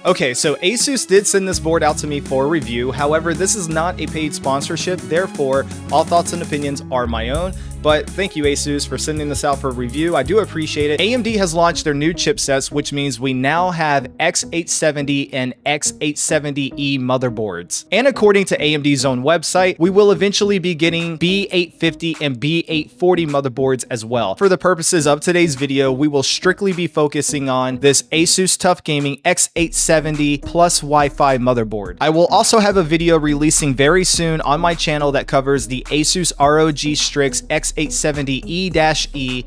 Okay, so Asus did send this board out to me for a review. However, this is not a paid sponsorship, therefore all thoughts and opinions are my own. But thank you, Asus, for sending this out for a review. I do appreciate it. AMD has launched their new chipsets, which means we now have X870 and X870E motherboards. And according to AMD's own website, we will eventually be getting B850 and B840 motherboards as well. For the purposes of today's video, we will strictly be focusing on this Asus TUF Gaming X870 plus Wi-Fi motherboard. I will also have a video releasing very soon on my channel that covers the Asus ROG Strix X870E-E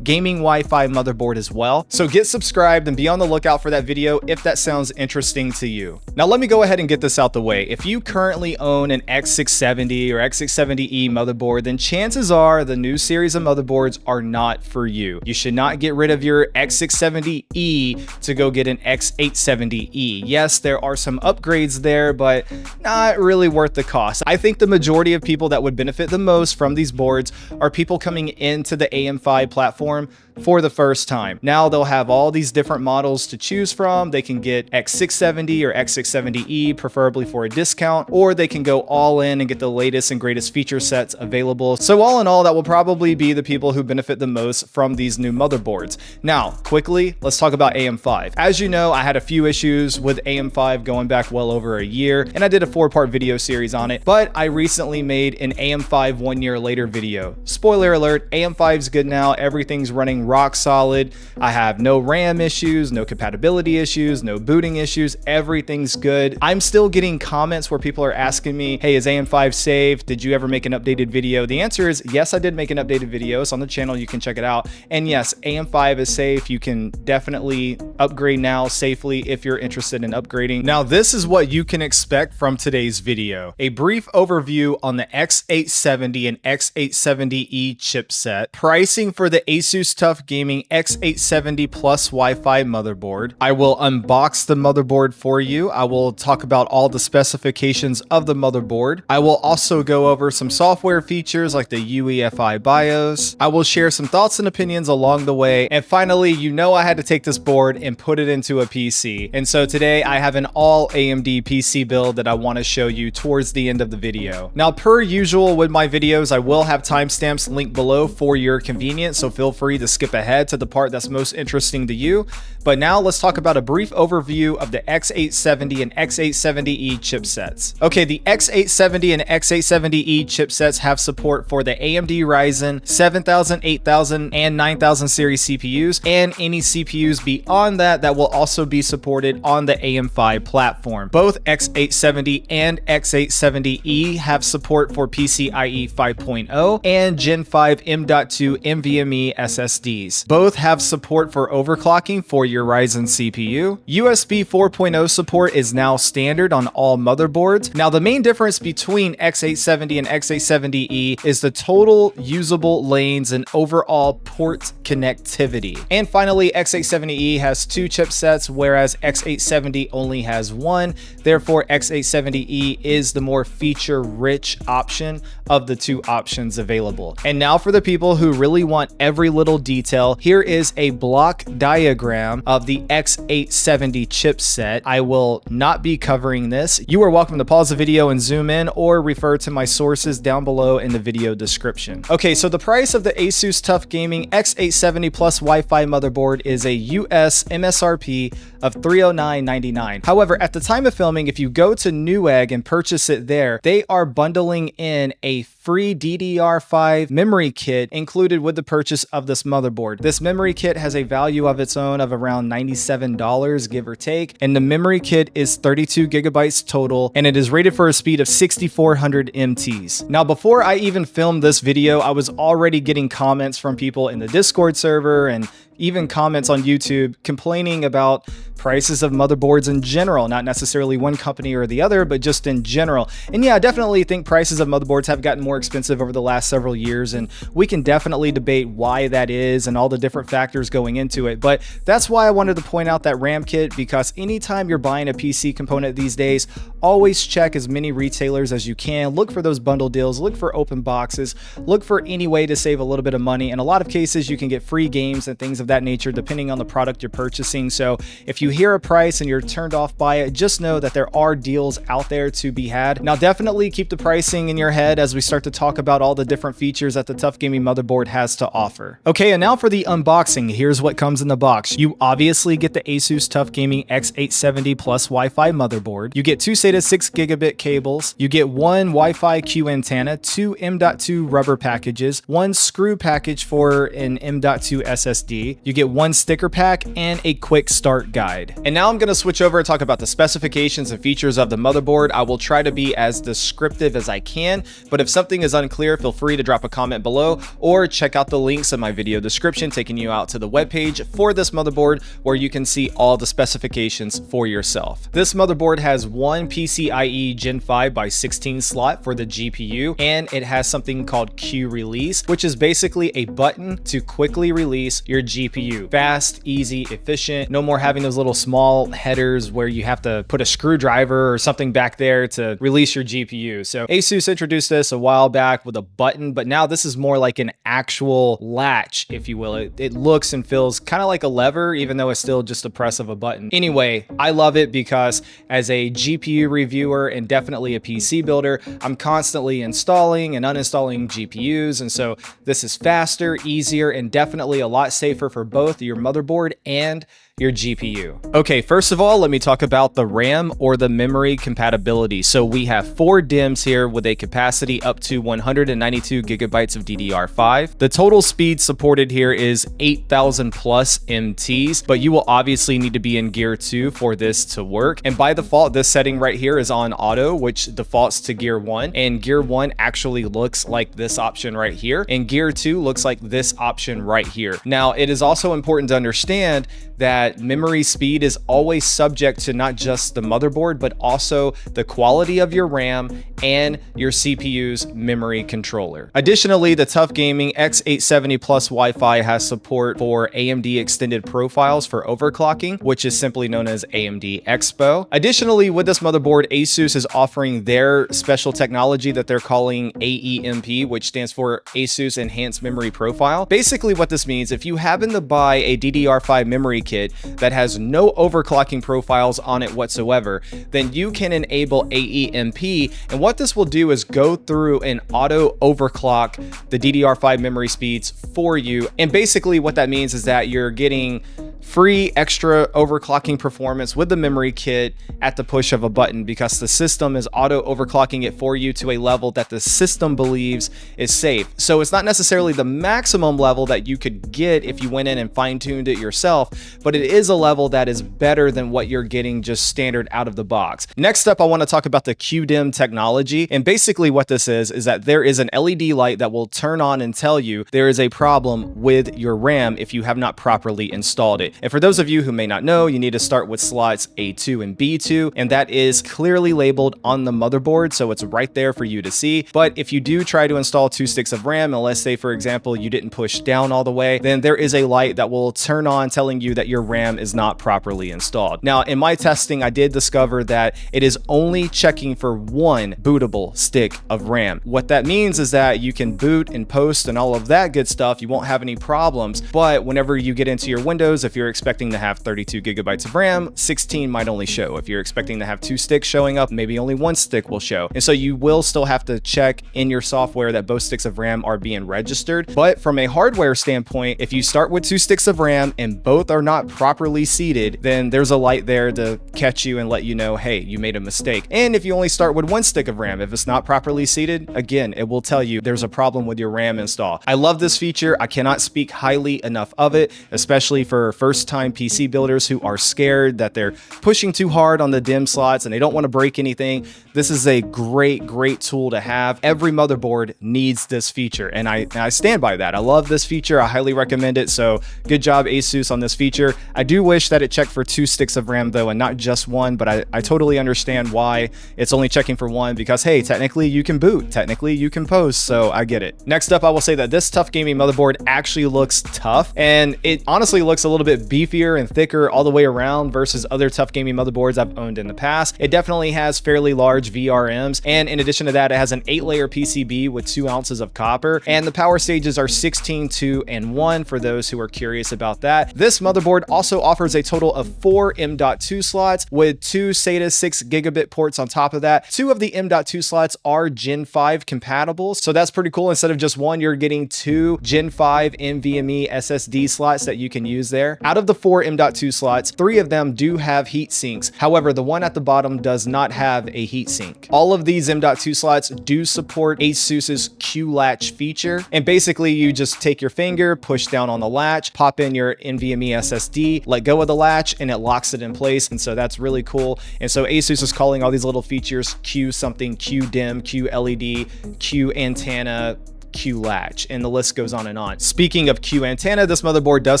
gaming Wi-Fi motherboard as well. So get subscribed and be on the lookout for that video if that sounds interesting to you. Now let me go ahead and get this out the way. If you currently own an X670 or X670E motherboard, then chances are the new series of motherboards are not for you. You should not get rid of your X670E to go get an X870E. Yes, there are some upgrades there, but not really worth the cost. I think the majority of people that would benefit the most from these boards are people coming into the AM5 platform for the first time. Now they'll have all these different models to choose from. They can get X670 or X670E, preferably for a discount, or they can go all in and get the latest and greatest feature sets available. So all in all, that will probably be the people who benefit the most from these new motherboards. Now, quickly, let's talk about AM5. As you know, I had a few issues with AM5 going back well over a year, and I did a 4-part video series on it, but I recently made an AM5 1 year later video. Spoiler alert, AM5 is good now. Everything's running rock solid. I have no RAM issues, no compatibility issues, no booting issues. Everything's good. I'm still getting comments where people are asking me, hey, is AM5 safe? Did you ever make an updated video? The answer is yes, I did make an updated video. It's on the channel. You can check it out. And yes, AM5 is safe. You can definitely upgrade now safely if you're interested in upgrading. Now, this is what you can expect from today's video. A brief overview on the X870 and X870E chipset, pricing for the Asus TUF Gaming X870 plus Wi-Fi motherboard. I will unbox the motherboard for you. I will talk about all the specifications of the motherboard. I will also go over some software features like the UEFI Bios. I will share some thoughts and opinions along the way. And finally, you know I had to take this board and put it into a PC. And so today I have an all AMD PC build that I want to show you towards the end of the video. Now, per usual with my videos, I will have timestamps linked below for your convenience, so feel free to skip ahead to the part that's most interesting to you. But now let's talk about a brief overview of the X870 and X870E chipsets. Okay, the X870 and X870E chipsets have support for the AMD Ryzen 7000, 8000, and 9000 series CPUs, and any CPUs beyond that that will also be supported on the AM5 platform. Both X870 and X870E have support for PCIe 5.0 and Gen 5 M.2 NVMe SSDs. Both have support for overclocking for your Ryzen CPU. USB 4.0 support is now standard on all motherboards. Now, the main difference between X870 and X870E is the total usable lanes and overall port connectivity. And finally, X870E has 2 chipsets, whereas X870 only has 1. Therefore, X870E is the more feature-rich option of the 2 options available. And now for the people who really want every little detail, here is a block diagram of the X870 chipset. I will not be covering this. You are welcome to pause the video and zoom in or refer to my sources down below in the video description. Okay, so the price of the Asus TUF Gaming X870 plus Wi-Fi motherboard is a US MSRP of $309.99. However, at the time of filming, if you go to Newegg and purchase it there, they are bundling in a free DDR5 memory kit included with the purchase of this motherboard. This memory kit has a value of its own of around $97, give or take, and the memory kit is 32 gigabytes total, and it is rated for a speed of 6400 MTs. Now, before I even filmed this video, I was already getting comments from people in the Discord server and even comments on YouTube complaining about prices of motherboards in general, not necessarily one company or the other, but just in general. And yeah, I definitely think prices of motherboards have gotten more expensive over the last several years, and we can definitely debate why that is and all the different factors going into it. But that's why I wanted to point out that RAM kit, because anytime you're buying a PC component these days, always check as many retailers as you can. Look for those bundle deals, look for open boxes, look for any way to save a little bit of money. In a lot of cases, you can get free games and things of of that nature depending on the product you're purchasing. So if you hear a price and you're turned off by it, just know that there are deals out there to be had. Now definitely keep the pricing in your head as we start to talk about all the different features that the TUF Gaming motherboard has to offer. Okay, and now for the unboxing, here's what comes in the box. You obviously get the Asus TUF Gaming X870 plus Wi-Fi motherboard. You get two SATA 6 gigabit cables. You get one Wi-Fi Q antenna, two M.2 rubber packages, one screw package for an M.2 SSD. You get one sticker pack and a quick start guide. And now I'm going to switch over and talk about the specifications and features of the motherboard. I will try to be as descriptive as I can, but if something is unclear, feel free to drop a comment below or check out the links in my video description taking you out to the webpage for this motherboard where you can see all the specifications for yourself. This motherboard has one PCIe Gen 5 by 16 slot for the GPU, and it has something called Q release, which is basically a button to quickly release your GPU. Fast, easy, efficient. No more having those little small headers where you have to put a screwdriver or something back there to release your GPU. So Asus introduced this a while back with a button, but now this is more like an actual latch, if you will. It looks and feels kind of like a lever, even though it's still just a press of a button. Anyway, I love it because as a GPU reviewer and definitely a PC builder, I'm constantly installing and uninstalling GPUs, and so this is faster, easier, and definitely a lot safer for both your motherboard and your GPU. Okay, first of all, let me talk about the RAM or the memory compatibility. So we have 4 DIMMs here with a capacity up to 192 gigabytes of DDR5. The total speed supported here is 8,000 plus MTs, but you will obviously need to be in Gear 2 for this to work. And by default, this setting right here is on auto, which defaults to Gear 1. And Gear 1 actually looks like this option right here. And Gear 2 looks like this option right here. Now, it is also important to understand that memory speed is always subject to not just the motherboard, but also the quality of your RAM and your CPU's memory controller. Additionally, the TUF Gaming X870 Plus Wi-Fi has support for AMD extended profiles for overclocking, which is simply known as AMD Expo. Additionally, with this motherboard, Asus is offering their special technology that they're calling AEMP, which stands for Asus Enhanced Memory Profile. Basically, what this means, if you happen to buy a DDR5 memory kit that has no overclocking profiles on it whatsoever, then you can enable AEMP, and what this will do is go through and auto overclock the DDR5 memory speeds for you. And basically what that means is that you're getting free extra overclocking performance with the memory kit at the push of a button, because the system is auto overclocking it for you to a level that the system believes is safe. So it's not necessarily the maximum level that you could get if you went in and fine-tuned it yourself, but it is a level that is better than what you're getting just standard out of the box. Next up, I want to talk about the Q-DIMM technology. And basically what this is that there is an LED light that will turn on and tell you there is a problem with your RAM if you have not properly installed it. And for those of you who may not know, you need to start with slots A2 and B2, and that is clearly labeled on the motherboard, so it's right there for you to see. But if you do try to install 2 sticks of RAM, and let's say, for example, you didn't push down all the way, then there is a light that will turn on telling you that your RAM is not properly installed. Now, in my testing, I did discover that it is only checking for 1 bootable stick of RAM. What that means is that you can boot and post and all of that good stuff. You won't have any problems, but whenever you get into your Windows, if you're expecting to have 32 gigabytes of RAM, 16 might only show. If you're expecting to have 2 sticks showing up, maybe only 1 stick will show. And so you will still have to check in your software that both sticks of RAM are being registered. But from a hardware standpoint, if you start with 2 sticks of RAM and both are not properly seated, then there's a light there to catch you and let you know, hey, you made a mistake. And if you only start with 1 stick of RAM, if it's not properly seated, again, it will tell you there's a problem with your RAM install. I love this feature. I cannot speak highly enough of it, especially for first-time PC builders who are scared that they're pushing too hard on the DIMM slots and they don't want to break anything. This is a great tool to have. Every motherboard needs this feature, and I stand by that. I love this feature. I highly recommend it. So good job, Asus, on this feature. I do wish that it checked for 2 sticks of RAM though, and not just 1, but I totally understand why it's only checking for 1, because hey, technically you can boot, technically you can post, so I get it. Next up, I will say that this TUF Gaming motherboard actually looks tough, and it honestly looks a little bit bit beefier and thicker all the way around versus other TUF gaming motherboards I've owned in the past. It definitely has fairly large VRMs, and in addition to that, it has an 8-layer PCB with 2 ounces of copper, and the power stages are 16, 2, and 1 for those who are curious about that. This motherboard also offers a total of 4 M.2 slots with 2 SATA 6 gigabit ports on top of that. 2 of the M.2 slots are Gen 5 compatible, so that's pretty cool. Instead of just 1, you're getting 2 Gen 5 NVMe SSD slots that you can use there. Out of the 4 M.2 slots, 3 of them do have heat sinks. However, the one at the bottom does not have a heat sink. All of these M.2 slots do support Asus's Q-Latch feature, and basically you just take your finger, push down on the latch, pop in your NVMe SSD, let go of the latch, and it locks it in place. And so that's really cool. And so Asus is calling all these little features Q something, Q-DIMM, Q-LED, Q-Antenna, Q-Latch, and the list goes on and on. Speaking of Q-Antenna, this motherboard does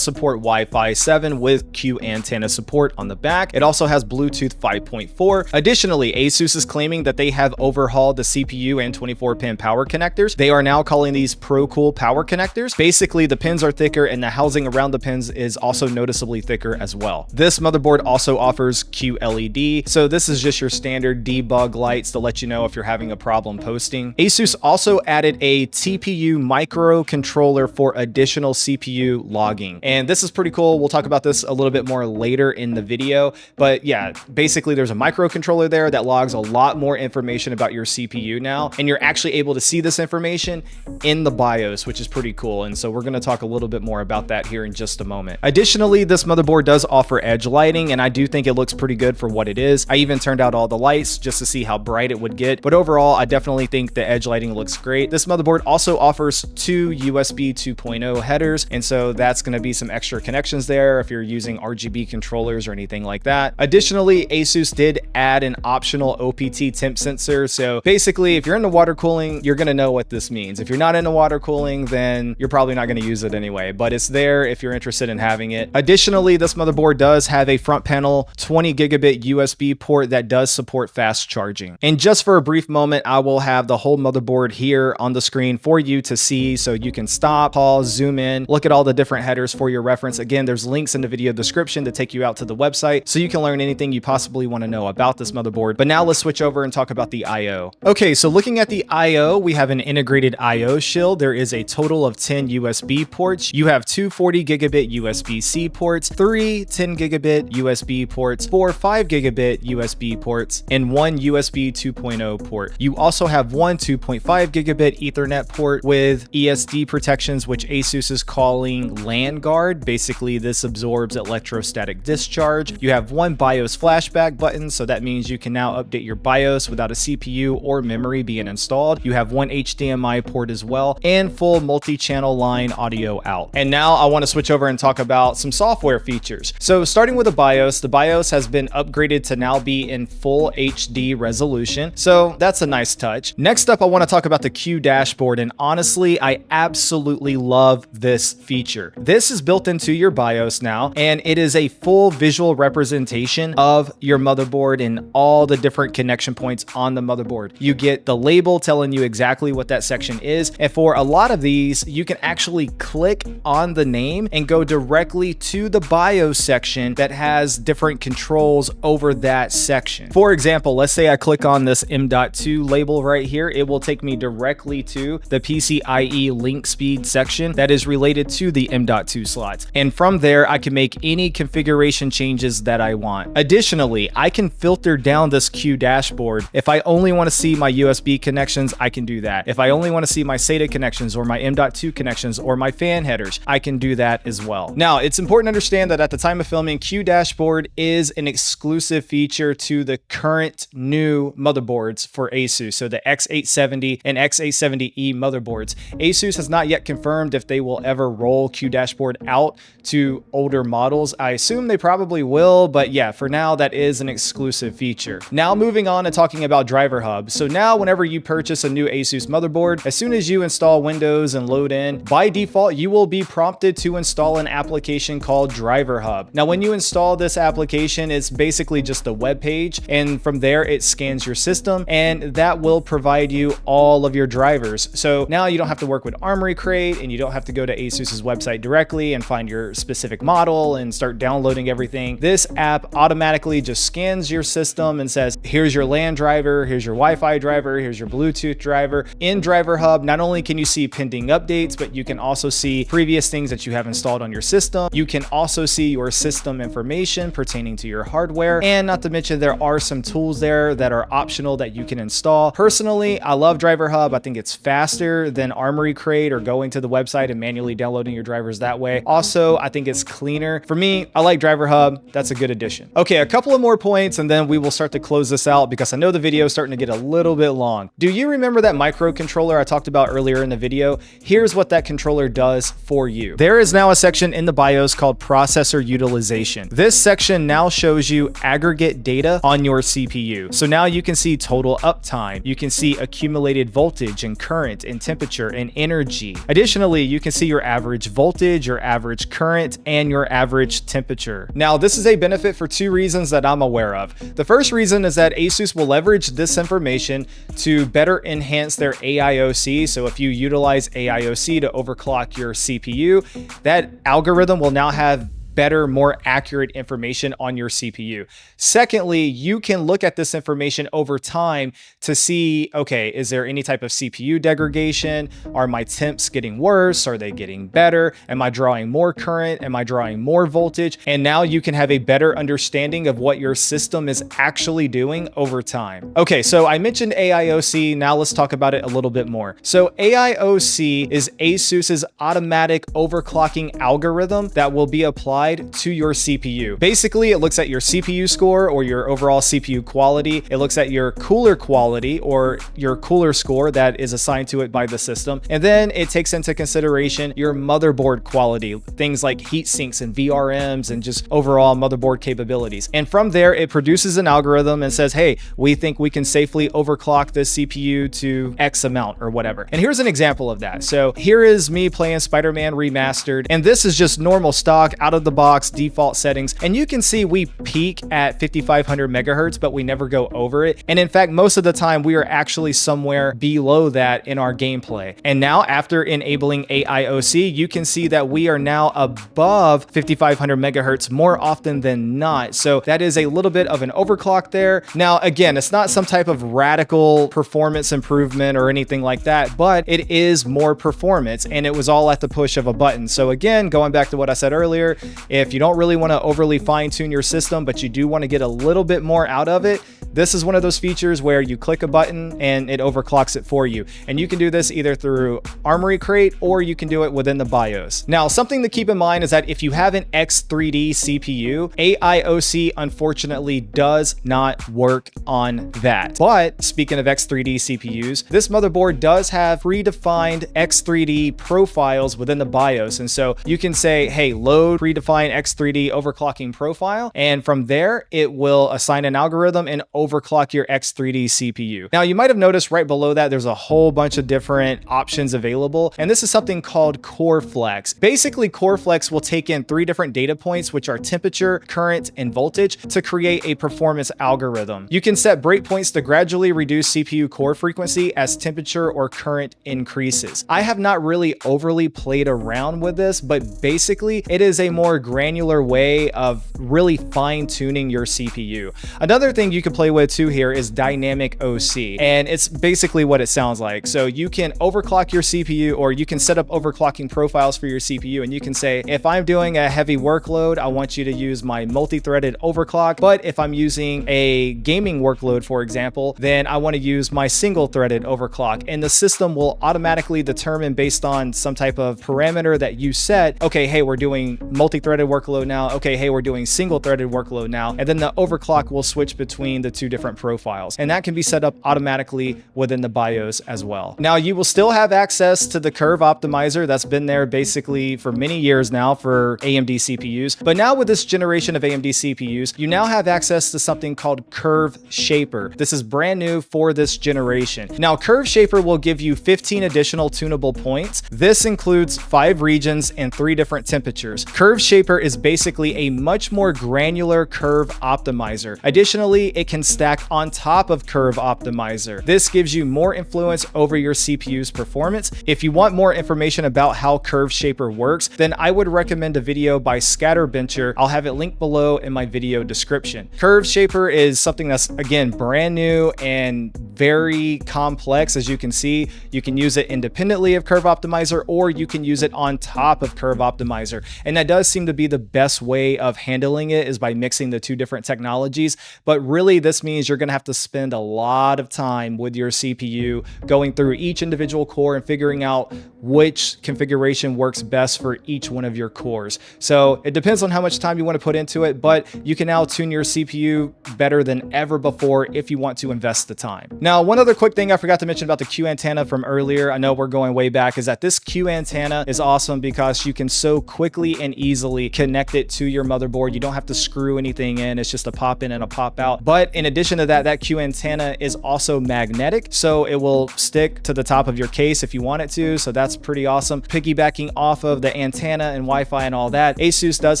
support Wi-Fi 7 with Q-Antenna support on the back. It also has Bluetooth 5.4. Additionally, Asus is claiming that they have overhauled the CPU and 24-pin power connectors. They are now calling these ProCool power connectors. Basically, the pins are thicker and the housing around the pins is also noticeably thicker as well. This motherboard also offers Q-LED, so this is just your standard debug lights to let you know if you're having a problem posting. Asus also added a TPU Micro controller for additional CPU logging, and this is pretty cool. We'll talk about this a little bit more later in the video, but yeah, basically there's a microcontroller there that logs a lot more information about your CPU now, and you're actually able to see this information in the BIOS, which is pretty cool. And so we're going to talk a little bit more about that here in just a moment. Additionally, this motherboard does offer edge lighting, and I do think it looks pretty good for what it is. I even turned out all the lights just to see how bright it would get, but overall I definitely think the edge lighting looks great. This motherboard also offers 2 USB 2.0 headers, and so that's going to be some extra connections there if you're using RGB controllers or anything like that. Additionally, Asus did add an optional OPT temp sensor, so basically if you're into water cooling, you're going to know what this means. If you're not into water cooling, then you're probably not going to use it anyway, but it's there if you're interested in having it. Additionally, this motherboard does have a front panel 20 gigabit USB port that does support fast charging. And just for a brief moment, I will have the whole motherboard here on the screen for you to see, so you can stop, pause, zoom in, look at all the different headers for your reference. Again, there's links in the video description to take you out to the website so you can learn anything you possibly want to know about this motherboard. But now let's switch over and talk about the I/O. Okay, so looking at the I/O, we have an integrated I/O shield. There is a total of 10 USB ports. You have 2 40 gigabit USB-C ports, 3 10 gigabit USB ports, 4 5 gigabit USB ports, and 1 USB 2.0 port. You also have 1 2.5 gigabit Ethernet port with ESD protections, which Asus is calling LAN guard. Basically, this absorbs electrostatic discharge. You have 1 BIOS flashback button, so that means you can now update your BIOS without a CPU or memory being installed. You have 1 HDMI port as well, and full multi-channel line audio out. And now I want to switch over and talk about some software features. So starting with the BIOS has been upgraded to now be in full HD resolution, so that's a nice touch. Next up, I want to talk about the Q dashboard, and honestly, I absolutely love this feature. This is built into your BIOS now, and it is a full visual representation of your motherboard and all the different connection points on the motherboard. You get the label telling you exactly what that section is, and for a lot of these, you can actually click on the name and go directly to the BIOS section that has different controls over that section. For example, let's say I click on this M.2 label right here, it will take me directly to the PCIe link speed section that is related to the M.2 slots. And from there, I can make any configuration changes that I want. Additionally, I can filter down this Q dashboard. If I only want to see my USB connections, I can do that. If I only want to see my SATA connections or my M.2 connections or my fan headers, I can do that as well. Now, it's important to understand that at the time of filming, Q dashboard is an exclusive feature to the current new motherboards for Asus. So the X870 and X870E motherboards. Asus has not yet confirmed if they will ever roll Q dashboard out to older models. I assume they probably will, but yeah, for now, that is an exclusive feature. Now moving on and talking about Driverhub. So now whenever you purchase a new Asus motherboard, as soon as you install Windows and load in, by default, you will be prompted to install an application called Driverhub. Now, when you install this application, it's basically just a web page, and from there, it scans your system, and that will provide you all of your drivers. So So now you don't have to work with Armory Crate, and you don't have to go to Asus's website directly and find your specific model and start downloading everything. This app automatically just scans your system and says, here's your LAN driver, here's your Wi-Fi driver, here's your Bluetooth driver. In Driverhub, not only can you see pending updates, but you can also see previous things that you have installed on your system. You can also see your system information pertaining to your hardware. And not to mention, there are some tools there that are optional that you can install. Personally, I love Driverhub. I think it's faster than Armory Crate or going to the website and manually downloading your drivers that way. Also, I think it's cleaner. For me, I like Driverhub. That's a good addition. Okay, a couple of more points and then we will start to close this out because I know the video is starting to get a little bit long. Do you remember that microcontroller I talked about earlier in the video? Here's what that controller does for you. There is now a section in the BIOS called processor utilization. This section now shows you aggregate data on your CPU. So now you can see total uptime. You can see accumulated voltage and current and temperature and energy. Additionally, you can see your average voltage, your average current, and your average temperature. Now, this is a benefit for two reasons that I'm aware of. The first reason is that Asus will leverage this information to better enhance their AiOC. So if you utilize AiOC to overclock your CPU, that algorithm will now have better, more accurate information on your CPU. Secondly, you can look at this information over time to see, okay, is there any type of CPU degradation? Are my temps getting worse? Are they getting better? Am I drawing more current? Am I drawing more voltage? And now you can have a better understanding of what your system is actually doing over time. Okay, so I mentioned AiOC. Now let's talk about it a little bit more. So AiOC is Asus's automatic overclocking algorithm that will be applied to your CPU. Basically, it looks at your CPU score or your overall CPU quality. It looks at your cooler quality or your cooler score that is assigned to it by the system. And then it takes into consideration your motherboard quality, things like heat sinks and VRMs and just overall motherboard capabilities. And from there, it produces an algorithm and says, hey, we think we can safely overclock this CPU to X amount or whatever. And here's an example of that. So here is me playing Spider-Man Remastered, and this is just normal stock out of the box default settings, and you can see we peak at 5500 megahertz, but we never go over it. And in fact, most of the time we are actually somewhere below that in our gameplay. And now after enabling AiOC, you can see that we are now above 5500 megahertz more often than not. So that is a little bit of an overclock there. Now, again, it's not some type of radical performance improvement or anything like that, but it is more performance, and it was all at the push of a button. So again, going back to what I said earlier, if you don't really want to overly fine tune your system, but you do want to get a little bit more out of it, this is one of those features where you click a button and it overclocks it for you. And you can do this either through Armory Crate or you can do it within the BIOS. Now, something to keep in mind is that if you have an X3D CPU, AiOC unfortunately does not work on that. But speaking of X3D CPUs, this motherboard does have predefined X3D profiles within the BIOS. And so you can say, hey, load predefined X3D overclocking profile. And from there, it will assign an algorithm and overclock your X3D CPU. Now, you might have noticed right below that there's a whole bunch of different options available. And this is something called Core Flex. Basically, Core Flex will take in 3 different data points, which are temperature, current, and voltage, to create a performance algorithm. You can set breakpoints to gradually reduce CPU core frequency as temperature or current increases. I have not really overly played around with this, but basically it is a more granular way of really fine-tuning your CPU. Another thing you can play with too here is dynamic OC, and it's basically what it sounds like. So you can overclock your CPU, or you can set up overclocking profiles for your CPU, and you can say, if I'm doing a heavy workload, I want you to use my multi-threaded overclock, but if I'm using a gaming workload, for example, then I want to use my single-threaded overclock, and the system will automatically determine based on some type of parameter that you set, okay, hey, we're doing multi-threaded workload now, okay, hey, we're doing single-threaded workload now, and then the overclock will switch between the 2 different profiles, and that can be set up automatically within the BIOS as well. Now, you will still have access to the curve optimizer that's been there basically for many years now for AMD CPUs, but now with this generation of AMD CPUs, you now have access to something called Curve Shaper. This is brand new for this generation. Now, Curve Shaper will give you 15 additional tunable points. This includes 5 regions and 3 different temperatures. Curve Shaper is basically a much more granular curve optimizer. Additionally, it can stacked on top of Curve Optimizer. This gives you more influence over your CPU's performance. If you want more information about how Curve Shaper works, then I would recommend a video by Scatterbencher. I'll have it linked below in my video description. Curve Shaper is something that's, again, brand new and very complex. As you can see, you can use it independently of Curve Optimizer, or you can use it on top of Curve Optimizer. And that does seem to be the best way of handling it, is by mixing the two different technologies. But really, this means you're going to have to spend a lot of time with your CPU going through each individual core and figuring out which configuration works best for each one of your cores. So it depends on how much time you want to put into it, but you can now tune your CPU better than ever before if you want to invest the time. Now, one other quick thing I forgot to mention about the Q antenna from earlier, I know we're going way back, is that this Q antenna is awesome because you can so quickly and easily connect it to your motherboard. You don't have to screw anything in. It's just a pop in and a pop out. But in addition to that, that Q antenna is also magnetic, so it will stick to the top of your case if you want it to. So that's pretty awesome. Piggybacking off of the antenna and Wi-Fi and all that, Asus does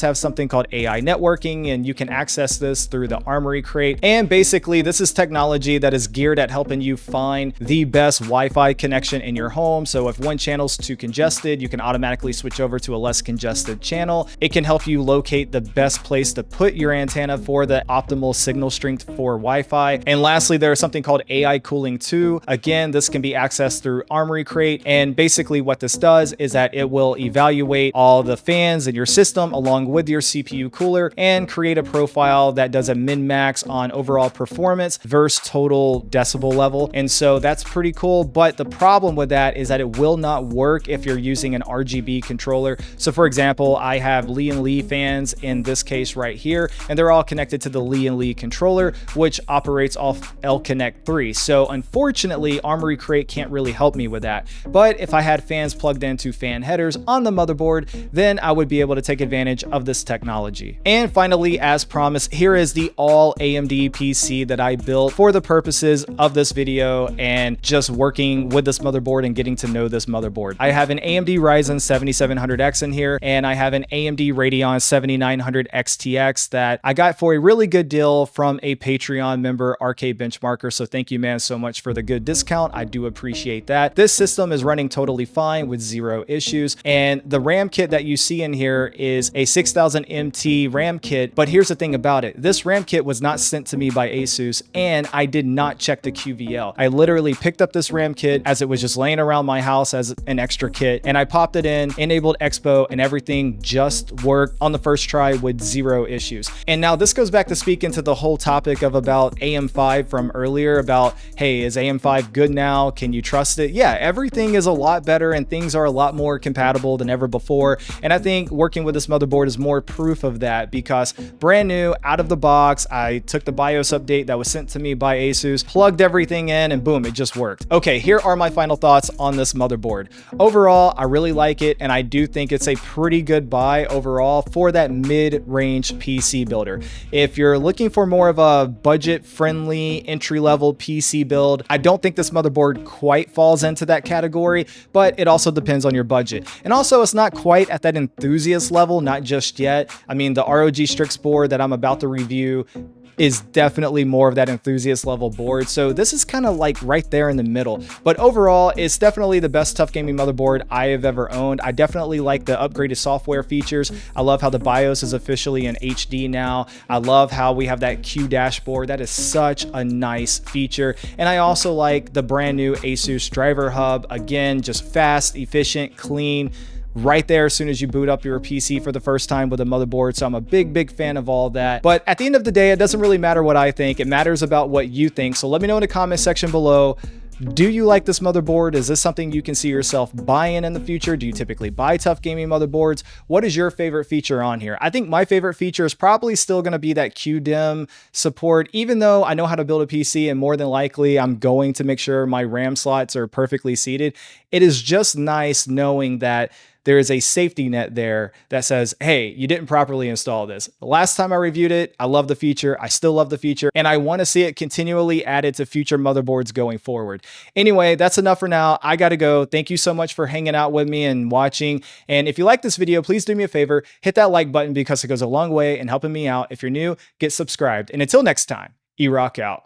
have something called AI networking, and you can access this through the Armory crate. And basically, this is technology that is geared at helping you find the best Wi-Fi connection in your home. So if one channel's too congested, you can automatically switch over to a less congested channel. It can help you locate the best place to put your antenna for the optimal signal strength for Wi-Fi. And lastly, there's something called AI cooling 2. Again, this can be accessed through Armory crate. And basically what this does is that it will evaluate all the fans in your system along with your CPU cooler and create a profile that does a min-max on overall performance versus total decibel level. And so that's pretty cool. But the problem with that is that it will not work if you're using an RGB controller. So for example, I have Lee and Lee fans in this case right here, and they're all connected to the Lee and Lee controller, which operates off L-Connect 3. So unfortunately, Armory crate can't really help me with that. But if I had fans plugged into fan headers on the motherboard, then I would be able to take advantage of this technology. And finally, as promised, here is the all AMD PC that I built for the purposes of this video and just working with this motherboard and getting to know this motherboard. I have an AMD Ryzen 7700X in here, and I have an AMD Radeon 7900 XTX that I got for a really good deal from a Patreon member, Arcade Benchmarker. So thank you, man, so much for the good discount. I do appreciate that. This system is running totally fine with zero issues. And the RAM kit that you see in here is a 6000 MT RAM kit. But here's the thing about it. This RAM kit was not sent to me by Asus, and I did not check the QVL. I literally picked up this RAM kit as it was just laying around my house as an extra kit, and I popped it in, enabled Expo, and everything just worked on the first try with zero issues. And now this goes back to speak into the whole topic of about AM5 from earlier about, hey, is AM5 good now? Can you trust it? Yeah, everything is a lot better and things are a lot more compatible than ever before. And I think working with this motherboard is more proof of that, because brand new out of the box, I took the BIOS update that was sent to me by Asus, plugged everything in, and boom, it just worked. Okay, here are my final thoughts on this motherboard. Overall, I really like it, and I do think it's a pretty good buy overall for that mid-range PC builder. If you're looking for more of a budget-friendly entry-level PC build, I don't think this motherboard quite falls into that category, but it also depends on your budget. And also, it's not quite at that enthusiast level, not just yet. I mean, the ROG Strix board that I'm about to review is definitely more of that enthusiast level board. So this is kind of like right there in the middle. But overall, it's definitely the best TUF gaming motherboard I have ever owned. I definitely like the upgraded software features. I love how the BIOS is officially in HD now. I love how we have that Q dashboard. That is such a nice feature. And I also like the brand new Asus Driverhub. Again, just fast, efficient, clean, right there as soon as you boot up your PC for the first time with a motherboard. So I'm a big fan of all that. But at the end of the day, it doesn't really matter what I think. It matters about what you think. So let me know in the comment section below. Do you like this motherboard? Is this something you can see yourself buying in the future? Do you typically buy TUF gaming motherboards? What is your favorite feature on here? I think my favorite feature is probably still going to be that Q-DIMM support, even though I know how to build a PC and more than likely I'm going to make sure my RAM slots are perfectly seated. It is just nice knowing that there is a safety net there that says, hey, you didn't properly install this. The last time I reviewed it, I love the feature. I still love the feature, and I want to see it continually added to future motherboards going forward. Anyway, that's enough for now. I got to go. Thank you so much for hanging out with me and watching. And if you like this video, please do me a favor, hit that like button because it goes a long way in helping me out. If you're new, get subscribed. And until next time, E-Rock out.